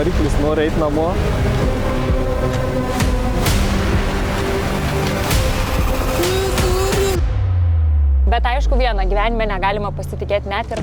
variklis nori eiti namo. Bet aišku viena, gyvenime negalima pasitikėti net ir...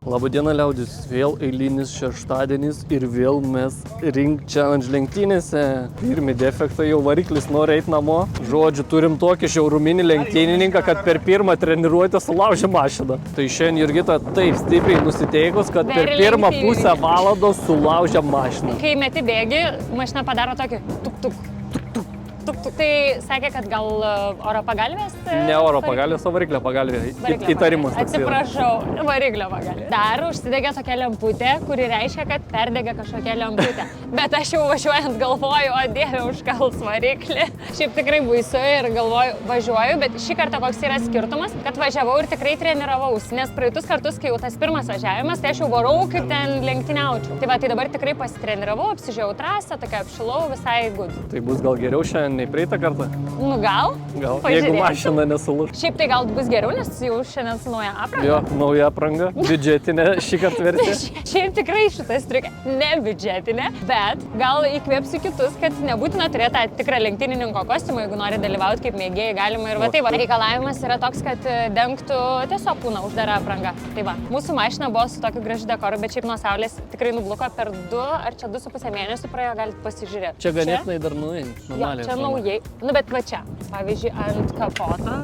Labadiena liaudis, vėl eilinis šeštadienis ir vėl mes Ring Challenge lenktynėse. Pirmi defektai, jau variklis nori eiti namo. Žodžiu, turim tokį šiauruminį lenktynininką, kad per pirmą treniruotę sulaužė mašiną. Tai šiandien Jurgita taip stipriai nusiteikus, kad per pirmą pusę valandos sulaužė mašiną. Kai meti bėgi, mašina padaro tokį tuk-tuk. Tai sakė, kad gal oro pagalvės? Ne oro pagalvės, o variklio pagalvė. Įtarimas. Atsiprašau, variklio pagalvė. Dar užsidegė tokia lemputė, kuri reiškia, kad perdegė kažkokia lemputė. Bet aš jau važiuojant galvoju, o Dieve, užkals variklį. Šiaip tikrai baisu ir galvoju, važiuoju, bet šį kartą koks yra skirtumas, kad važiavau ir tikrai treniravausi. Nes praeitus kartus, kai jau tas pirmas važiavimas, tai aš jau varau kaip ten lenktyniaučiau. Tai va, tai dabar tikrai pasitreniravau, apsižiūrėjau trasą, tokia apšilau, visai good. Tai bus gal geriau šiandien nei praeitą kartą? Nu gal. Jeigu mašina nesulūš. Šiaip tai gal bus geriau, nes jau šiandien su nauja apranga. Jo, nauja apranga, biudžetinė šį kartą vertė. Šiaip tikrai šitas striukė ne biudžetinė, bet gal įkvėpsiu kitus, kad nebūtina turėti tą tikrą lenktynininko kostiumą, jeigu nori dalyvauti kaip mėgėjai, galima ir va tai va. Reikalavimas yra toks, kad dengtų tiesiog kūną uždarą aprangą. Tai va, mūsų mašina buvo su tokiu gražiu dekoru, bet šiaip nuo saulės tikrai nubluko per 2 ar čia 2,5 mėnesių praėjo, galite pasižiūrėti. Čia ganėtinai dar naujai. Nu, bet va čia, pavyzdžiui, ant kapoto.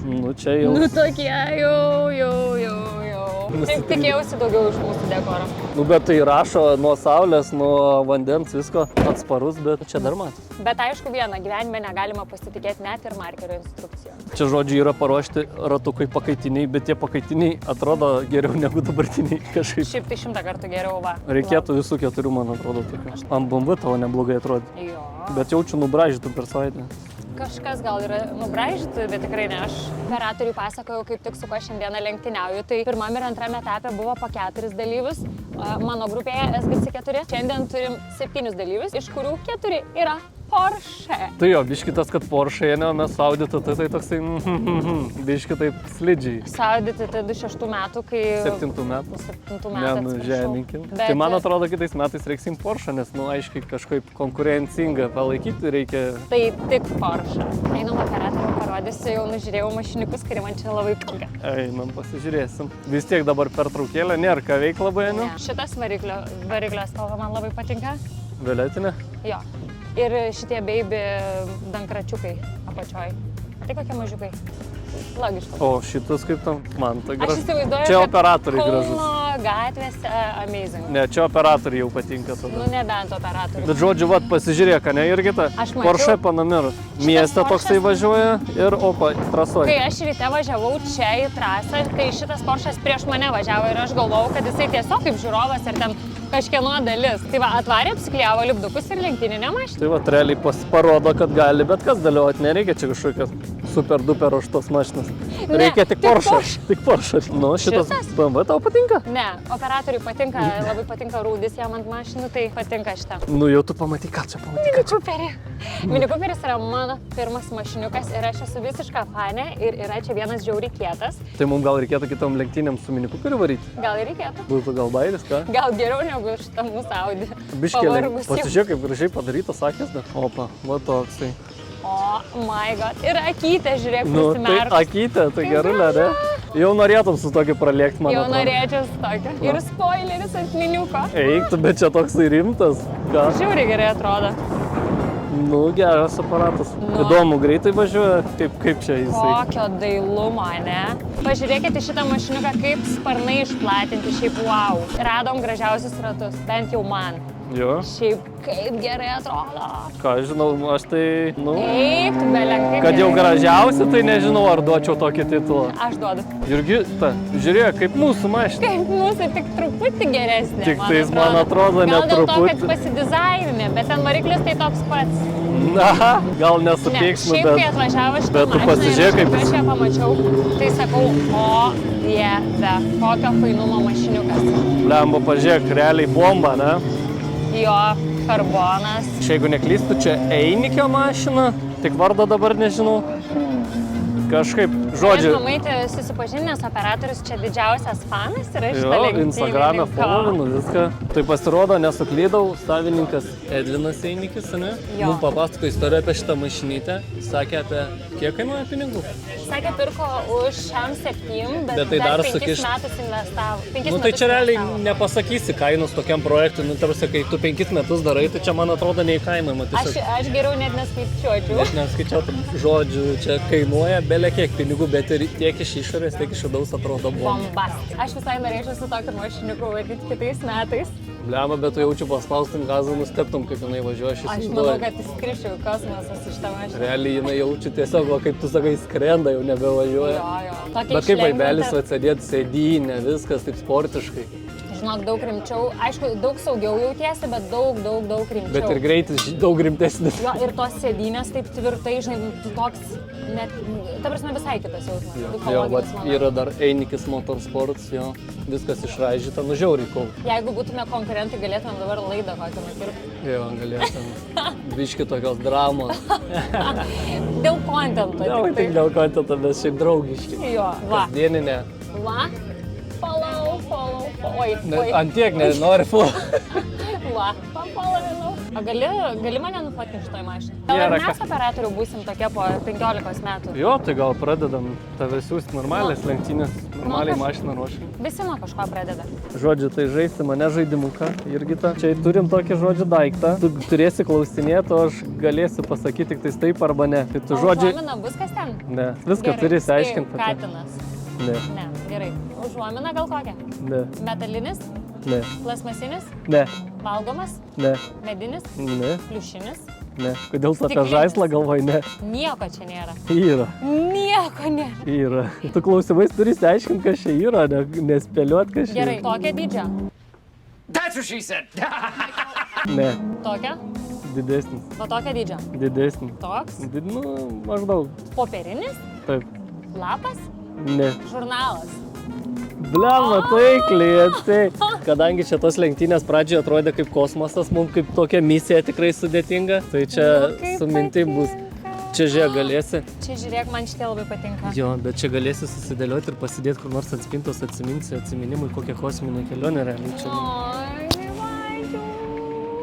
Nu, čia jau. Nu, tokie jau. Taip tikėjausi daugiau iš mūsų dekoro. Nu, bet tai rašo nuo saulės, nuo vandens, visko atsparus, bet čia dar matos. Bet aišku viena, gyvenime negalima pasitikėti net ir markerio instrukcijom. Čia žodžiu yra paruošti ratukai pakaitiniai, bet tie pakaitiniai atrodo geriau negu dabartiniai kažkaip. Šiaip tai 100 kartų geriau, va. Reikėtų visų 4, man atrodo, tokių. Ant BMW tavo neblogai atrodė. Jo. Bet jaučiu nubraižytų per savaitę. Kažkas gal yra nubraižyti, bet tikrai ne aš. Operatoriui pasakojau, kaip tik su kuo šiandieną lenktyniauju. Tai pirmame ir antrame etape buvo po 4 dalyvius. Mano grupėje SGC4. Šiandien turim 7 dalyvius, iš kurių 4 yra Porsche. Tai jo, biški tas, kad Porsche, ne, o mes su Audita, tai toksai, biški taip slidžiai. Su Audita tai 26 metų, kai... 7 metų. 7 metų, Nenužeminkim. Tai man atrodo, kitais metais reiksim Porsche, nes, nu, aiškiai, kažkaip konkurencingą palaikyti reikia. Tai tik Porsche. Einam operatorių parodysiu, jau nužiūrėjau mašiniukus, kurie man čia labai patinka. Einam, pasižiūrėsim. Vis tiek dabar pertraukėlė, nėra ką veik labai, ne? Šitas variklio spalva man labai patinka. Violetinė? Jo. Ir šitie baby dankračiukai apačioj. Tai kokie mažiukai. Logiška. O šitas kaip tam, man tai gražu. Aš įsivaizduoju, čia operatoriai gražus. Kauno gatvėse amazing. Ne, čia operatoriai jau patinka tada. Nu, nebent operatoriai. Bet žodžiu, vat, pasižiūrėk, ne, Jurgita? Aš mačiau. Porsche Panamera. Mieste toksai važiuoja ir opa, trasoja. Kai aš ryte važiavau čia į trasą, tai šitas Porsche'as prieš mane važiavo ir aš galvojau, kad jisai tiesiog kaip žiūrovas ir ten kažkieno dalis. Tai va, atvarė, apsiklijavo lipdukus ir lenktyninę mašiną. Tai va, realiai parodo, kad gali bet kas dalyvauti, nereikia čia kažkokios super duper aukštos mašinos. Reikia tik Porsche. Tik Porsche. Nu, šitas BMW tau patinka? Ne, operatoriui patinka, labai patinka rūdis jam ant mašinų, tai patinka šitą. Nu, jau tu pamatyk, ką čia pamatyk. Mini Cooperį. Mini Cooperis yra mano pirmas mašiniukas ir aš esu visiška fanė ir yra čia vienas žiauriai kietas. Tai mums gal reikėtų kitom lenktynėm su Mini Cooperiu varyti? Gal ir reikėtų. Būtų gal bairis, ką? Gal geriau negu šitą mūsų Audi. Biškėlė, pasižiūrėk, kaip gražiai padarytas akis, bet opa, va toksai. O, my god. Ir akytė, žiūrėk, prisimerkus. Nu, tai akytė, tai gerulė, ne? Jau norėtum su tokiu pralėkti, man atrodo. Jau norėčiau su tokiu. Ir spoileris ant miniuko. Eik, bet čia toksai rimtas. Ką? Žiauriai gerai atrodo. Nu, geras aparatas. Įdomu, greitai važiuoja, kaip čia jisai. Kokio dailumo, ne? Pažiūrėkite šitą mašiniuką, kaip sparnai išplatinti, šiaip wow. Radom gražiausius ratus, bent jau man. Jo. Šiaip kaip gerai atrodo. Ką žinau, aš tai, nu... Eik, tu belenkai. Kad jau gražiausia, tai nežinau, ar duočiau tokį titulą. Aš duodu. Jurgita, žiūrėk, kaip mūsų mašina. Kaip mūsų, tik truputį geresnė, tik tais, man atrodo, ne truputį. Gal dėl to, kad pasidizaininė, bet ten variklis tai toks pats. Na, gal nesupyks, šiaip, kai atvažiavo šitą bet tu pasižiūrėk, kaip aš ją pamačiau, tai sakau, o Dieve, kokio fainumo mašiniukas. Blemba, pažiūrėk, realiai bomba, ne? Jo, karbonas. Jeigu neklystu, čia Einikio mašina, tik vardo dabar nežinau. kažkaip, Aš žodžiu, mamai susipažinęs operatorius čia didžiausias fanas yra iš jo, Instagram'e followinu viską. Tai pasirodo, nesuklydau, savininkas Edvinas Einikis, ne? Jo. Mums papasako istoriją apie šitą mašinytę. Sakė apie kiek kainuoja pinigų. Sakė, pirko už šiam 7, bet tai dar 5 sakyš- metus investavo. 5 Nu tai metus čia realiai investavo. nepasakysi kainos tokiam projektui, nu tarsi, kai tu 5 metus darai, tai čia man atrodo neįkainojama. Aš geriau net neskaičiuočiau. Aš neskaičiautum žodžių, čia kainuoja belia kiek pinigų, bet ir tiek iš išorės, tiek iš vidaus atrodo bomba. Bombas. Aš visai norėčiau su tokiu mašiniuku varyti kitais metais. Bliama, bet tu jaučiu paspaustum gazą, nusteptum, kaip jinai važiuoja. Aš manau, kad įskriščiau į kosmosą su šitą mašiną. Realiai jinai jaučiu tiesiog, va, kaip tu sakai, skrenda, jau nebevažiuoja. Jo. Tokia Bet kaip vaibelis išlengvinta. atsėdėti sėdynę, viskas taip sportiškai. Žinok, daug rimčiau. Aišku, daug saugiau jautiesi, bet daug rimčiau. Bet ir greitis daug rimtesnis. Jo, ir tos sėdynės taip tvirtai, žinai, tu toks, net, ta prasme, visai kitas jausmas. Jo, Psichologinis, va, manau. yra dar Einikis Motorsports, jo, viskas išraižyta, nu žiauriai kol. Jeigu būtume konkurentai, galėtumėm dabar laidą kokią nupirkti. Jo, galėtum. Biški tokios dramos. Dėl kontento. Jau, tik dėl kontento, bet šiaip draugiški. Jo, va. Kasdieninė. Va. Follow. Oi. Ant tiek nenori Va. Follow. O gali mane nufotkint šitoj mašinai? Gal ir Nėra mes operatorių būsim tokie po 15 metų? Jo, tai gal pradedam tave siūsti normalias lenktynės, normaliai Nu, mašiną ruošim. Visi nuo kažko pradeda. Žodžiu, tai žaisti mane žaidimuką, Jurgita. Čia turim tokį žodžių daiktą. Tu turėsi klausinėti, o aš galėsiu pasakyti tik tais taip arba ne. Tai tu žodžiu... Užuomina bus kas ten? Ne, viską Gerai, turi tai išsiaiškinti. Katinas. Ne, Ne, gerai. Užuomina gal kokia? ne, Metalinis? ne, Plasmasinis? ne, Valgomas? ne, Medinis? ne, Pliušinis? ne. Kodėl tu apie Stiklinis. žaislą galvoji? Ne. Nieko čia nėra. Yra. Nieko nėra. Yra. Tu klausimais turi išsiaiškinti, kas čia yra, nespėliuot, kas čia Gerai, tokia dydžio. That's what she said. Ne, Tokia? didesnis, O tokia dydžio. didesnis. Toks? Nu, maždaug. Popierinis? Taip. Lapas? Ne. Žurnalas. Blemba, taikliai, tai. Kadangi čia tos lenktynės pradžioje atrodė kaip kosmosas, mums kaip tokia misija tikrai sudėtinga, tai čia Nu, kaip su mintim bus. patinka. Čia žiūrėk galėsi. Čia žiūrėk, man šitie labai patinka. Jo, bet čia galėsi susidėlioti ir pasidėti kur nors ant spintos, atsiminsi atsiminimui, kokią kosminę kelionę realiai čia. Oi, Vaidžiau.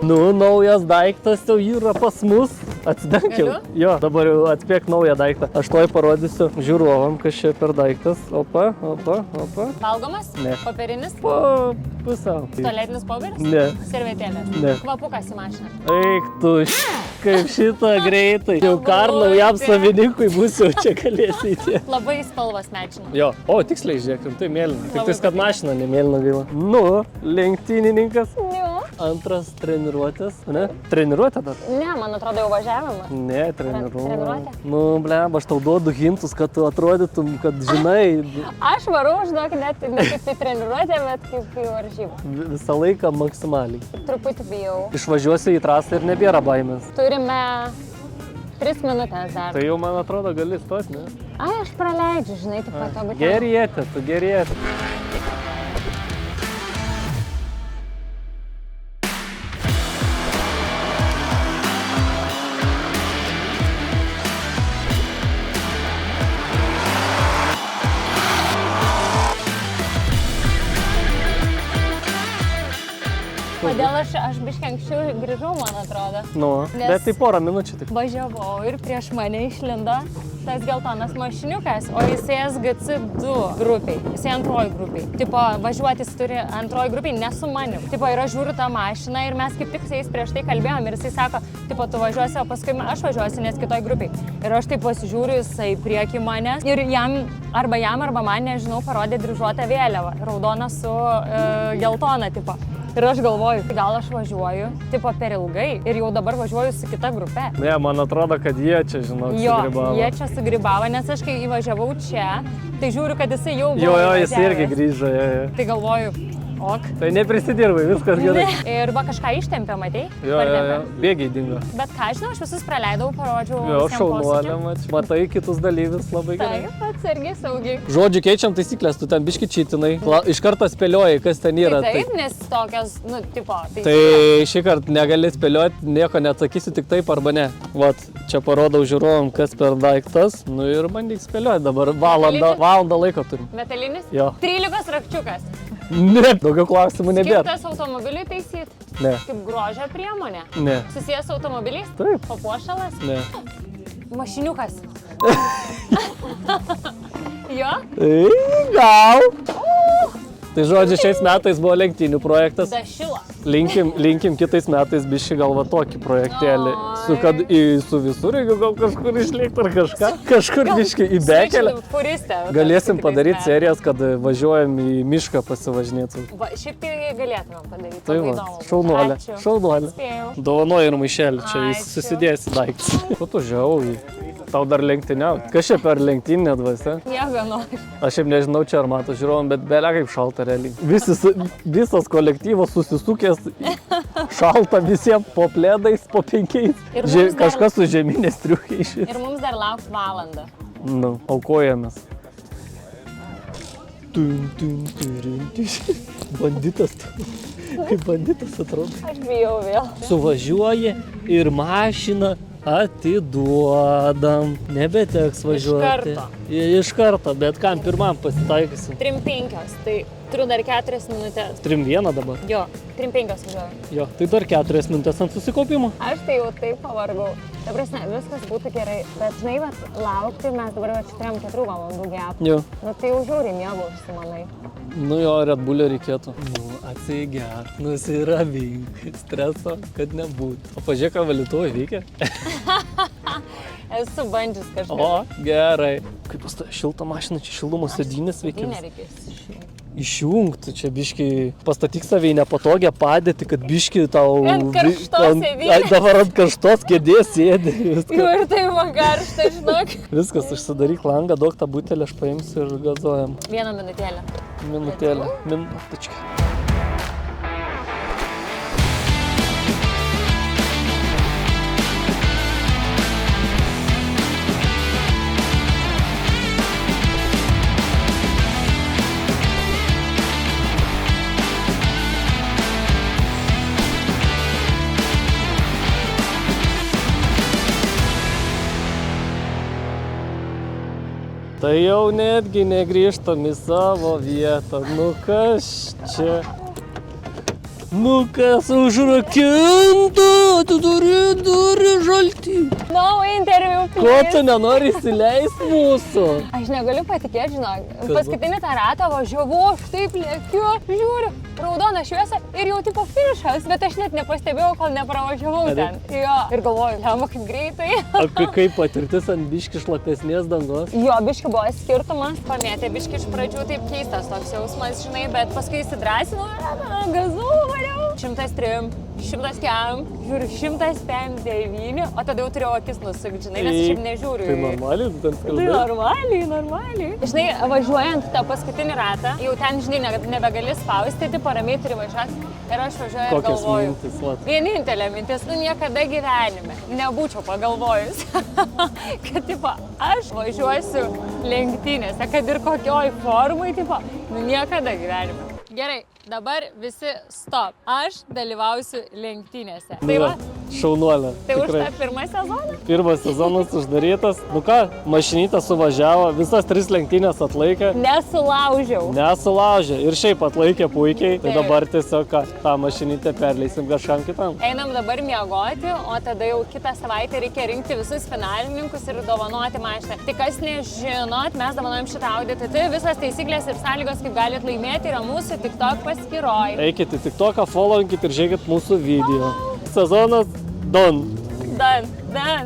Nu, naujas daiktas jau yra pas mus. Atsidengk jau. Galiu? Jo, dabar jau atspėk naują daiktą. Aš tuoj parodysiu žiūrovam, kas čia per daiktas. Opa. Valgomas? Ne. Popierinis? Po pusiau. Tualetinis popieris? Ne. Servetėlės? Ne. Kvapukas į mašiną? Eik tu, kaip šitą greitai. Jau kar naujam savininkui bus jau čia galėsi įti. Labai spalvos mečina. Jo, o tiksliai žiūrėk, tai mėlyna. Tik Labai tais, kad patinka. mašina nemėlyna gaila. Nu, lenktynininkas. Jo. Antras treniruotės. Ne? Treniruotė dar? Ne, man atrodo jau važiavimą. Ne, treniruotė. Treniruotė? Nu, blem, aš tau duodu hintus, kad tu atrodytum, kad žinai, Aš varau, žinok, net ne kaip į treniruotę, bet kaip į varžybą. visą laiką maksimaliai. Truputį bijau. Išvažiuosiu į trasą ir nebėra baimės. Turime 3 minutės dar. Tai jau, man atrodo, gali stoti, ne? Ai, aš praleidžiu, žinai, tik patogu. Gerietė, tu gerietė. Kodėl aš biškai anksčiau grįžau, man atrodo. Nu, Nes- bet tai porą minučių tik. Važiavau ir prieš mane išlindo tas geltonas mašiniukas, o jisai SGC2 grupiai, jisai antroji grupiai. Tipo, važiuotis turi antroji grupiai, ne su manim. Tipo, ir aš žiūriu tą mašiną ir mes kaip tik su jais prieš tai kalbėjom ir jisai sako, tipo, tu važiuosi, o paskui aš važiuosiu, nes kitoj grupiai. Ir aš taip pasižiūriu, jisai prieki manęs ir jam arba man, nežinau, parodė dryžuotą vėliavą, raudoną su geltona, tipo. Ir aš galvoju, gal aš važiuoju, tipo, per ilgai ir jau dabar važiuoju su kita grupe. Ne, man atrodo, kad jie čia, žinok, Jo, sugribavo. jie čia sugribavo, nes aš kai įvažiavau čia, tai žiūriu, kad jisai jau buvo Jo, jis įvažiavęs. irgi grįžo. Jo. Tai galvoju, Ok. Tai neprisidirbai, viskas gerai. Ir va kažką ištempė, matei? Jo, bėgiai dingo. Bet ką žinau, aš visus praleidau, parodžiau. Jo, visiem šaunuolė, posūkį. matai kitus dalyvius labai gerai. Taip, atsargiai, saugiai. Žodžiu, keičiam taisyklės, tu ten biški čytinai. Iš karto spėlioji, kas ten yra. Taip, nes tokios, nu, tipo. Tai šį kartą negali spėlioti, nieko neatsakysiu, tik taip arba ne. Vat, čia parodau žiūrovom, kas per daiktas. Nu ir bandyk spėlioti, dabar valandą laiko turim. Metalinis? Jo. 13 rakčiukas. Ne, daugiau klausimų nebėra. Skirtas automobiliui taisyti? Ne. Kaip grožio priemonė? Ne. Susijęs su automobiliais? Taip. Papuošalas? Ne. Mašiniukas. Jo? Gal. Tai žodžiu, šiais metais buvo lenktynių projektas. Dašilo. Linkim kitais metais biški galva tokį projektėlį. Kad su visureigiu gal kažkur išlėkti ar kažką. Kažkur biški į bekelę. Galėsim padaryti serijas, kad važiuojam į mišką pasivažinėti. Šiaip tai galėtumėm padaryti. Tai va, šaunuolė. Dovanoju ir maišelį, čia jis susidėsi daiktus. Ko tu žiauji? Tau dar lenktyniauti. Kas čia per lenktyninę dvasę? Nieko nori. Aš šiaip nežinau, čia ar mato žiūrovom, bet belia kaip šalta realiai. Visas kolektyvas susisukęs, šalta visiems po plėdais, po 5. Kažkas su žeminės triukiai šis. Ir mums dar lauks valandą. Nu, aukojamės. Banditas. Kaip banditas atrodo. Aš bijau vėl. Suvažiuoja ir mašiną atiduodam. Nebeteks važiuoti. Iš karto, bet kam pirmam pasitaikysim? 3:05, tai turiu dar 4 minutės. 3:01 dabar? Jo, 3:05 važiuoju. Jo, tai dar 4 minutės ant susikaupimo. Aš tai jau taip pavargau. Ta prasme, viskas būtų gerai, bet žinai, laukti mes dabar jau 3-4 valandų gepų. Jo. Nu tai jau žiauriai miego užsimanai. Nu jo, Red Bull'o reikėtų. Nu, atsigerk, nusiravink, streso, kad nebūtų. O pažiūrėk, ką valytuvai veikia. Esu bandžius kažką. O, gerai. Kaip pas tą šiltą mašiną, čia šildumo sėdynės veikia. Nereikės. Išjungti, čia biški, pastatyk save į nepatogią padėtį, kad biški tau... Ant karštos sėdynės. Dabar ant karštos kėdės sėdi. Jau ir tai man karšta, žinok. Viskas, užsidaryk langą, duok tą butelį, aš paimsiu ir gazuojam. 1 minutėlę. Minutėlė. Tai jau netgi negrįžtam į savo vietą. Nu kas čia? Nu kas užrakinta? Tu turi žaltį. No interview, please. Ko tu nenori įsileisti mūsų? Aš negaliu patikėti, žinok. Paskutinį tą ratą važiavau, aš taip lėkiu, žiūriu, raudona šviesa ir jau tipo finišas, bet aš net nepastebėjau, kol nepravažiavau ten. Jo. Ir galvoju, lemba kaip greitai. Kaip patirtis ant biški šlapesnės dangos? Jo, biški buvo skirtumas. Pamėtė biški iš pradžių taip keistas toks jausmas, žinai, bet paskui įsidrasinau, gazu variau. 103, 100 kiam, žiūriu 159, o tada jau turėjau akis nusukti, žinai, nes aš šiaip nežiūriu. Tai normaliai, tu ten skalbė? Tai normaliai. Žinai, važiuojant tą paskutinį ratą, jau ten, žinai, nebegali spausti, tai paramiai turi važiuoti. Ir aš važiuoju ir galvoju. Kokios mintis? Vienintelė mintis, nu niekada gyvenime nebūčiau pagalvojus, kad, tipo, aš važiuosiu lenktynėse, kad ir kokioj formai, tipo, nu niekada gyvenime. Gerai, dabar visi stop. Aš dalyvausiu lenktynėse. Tai va. Šaunuolė. Tai už tą pirmą sezoną? Pirmas sezonas uždarytas. Nu ką, mašinytė suvažiavo, visas 3 lenktynės atlaikė. Nesulaužė. Ir šiaip atlaikė puikiai. Tai dabar tiesiog tą mašinytę perleisim kažkam kitam. Einam dabar miegoti, o tada jau kitą savaitę reikia rinkti visus finalininkus ir dovanoti mašiną. Tai kas nežinot, mes dovanojam šitą Audi TT. Visas taisyklės ir sąlygos, kaip galit laimėti, yra mūsų TikTok paskyroj. Eikit į TikToką, followinkit ir žiūrėkit mūsų video. Sezonas done. Done.